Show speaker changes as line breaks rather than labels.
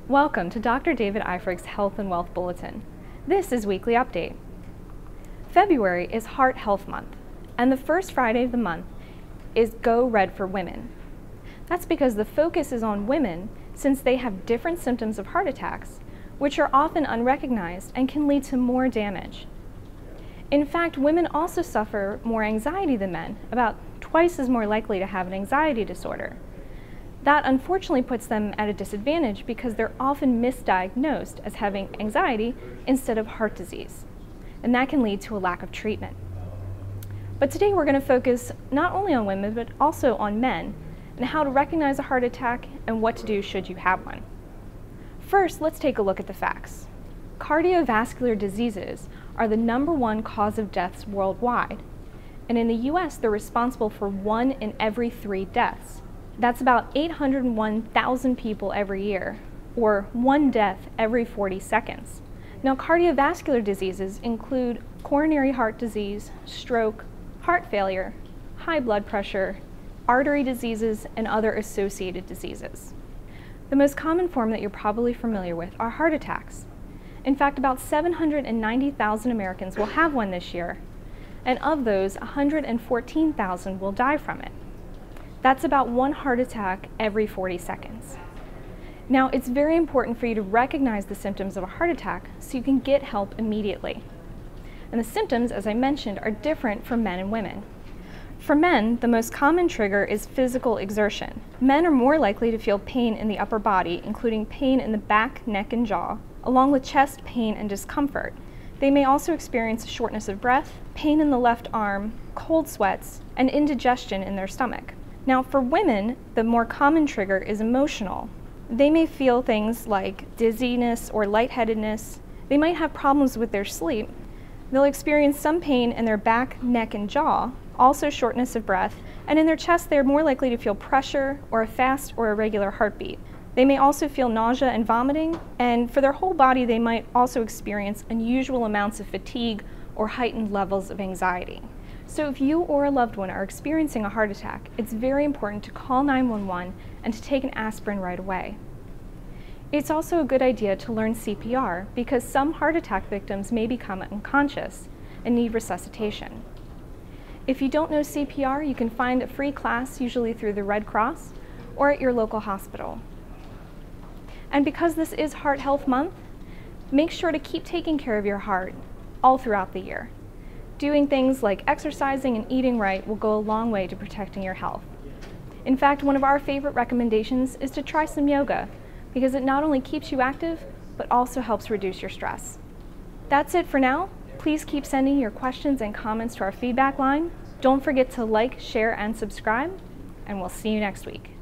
Welcome to Dr. David Eifrig's Health and Wealth Bulletin. This is Weekly Update. February is Heart Health Month, and the first Friday of the month is Go Red for Women. That's because the focus is on women since they have different symptoms of heart attacks, which are often unrecognized and can lead to more damage. In fact, women also suffer more anxiety than men, about twice as more likely to have an anxiety disorder. That unfortunately puts them at a disadvantage because they're often misdiagnosed as having anxiety instead of heart disease, and that can lead to a lack of treatment. But today we're going to focus not only on women but also on men and how to recognize a heart attack and what to do should you have one. First, let's take a look at the facts. Cardiovascular diseases are the #1 cause of deaths worldwide, and in the US they're responsible for 1 in every 3 deaths. That's about 801,000 people every year, or 1 death every 40 seconds. Now, cardiovascular diseases include coronary heart disease, stroke, heart failure, high blood pressure, artery diseases, and other associated diseases. The most common form that you're probably familiar with are heart attacks. In fact, about 790,000 Americans will have one this year, and of those, 114,000 will die from it. That's about 1 heart attack every 40 seconds. Now, it's very important for you to recognize the symptoms of a heart attack so you can get help immediately. And the symptoms, as I mentioned, are different for men and women. For men, the most common trigger is physical exertion. Men are more likely to feel pain in the upper body, including pain in the back, neck, and jaw, along with chest pain and discomfort. They may also experience shortness of breath, pain in the left arm, cold sweats, and indigestion in their stomach. Now, for women, the more common trigger is emotional. They may feel things like dizziness or lightheadedness. They might have problems with their sleep. They'll experience some pain in their back, neck, and jaw, also shortness of breath, and in their chest they're more likely to feel pressure or a fast or irregular heartbeat. They may also feel nausea and vomiting, and for their whole body they might also experience unusual amounts of fatigue or heightened levels of anxiety. So if you or a loved one are experiencing a heart attack, it's very important to call 911 and to take an aspirin right away. It's also a good idea to learn CPR because some heart attack victims may become unconscious and need resuscitation. If you don't know CPR, you can find a free class, usually through the Red Cross or at your local hospital. And because this is Heart Health Month, make sure to keep taking care of your heart all throughout the year. Doing things like exercising and eating right will go a long way to protecting your health. In fact, one of our favorite recommendations is to try some yoga because it not only keeps you active, but also helps reduce your stress. That's it for now. Please keep sending your questions and comments to our feedback line. Don't forget to like, share, and subscribe, and we'll see you next week.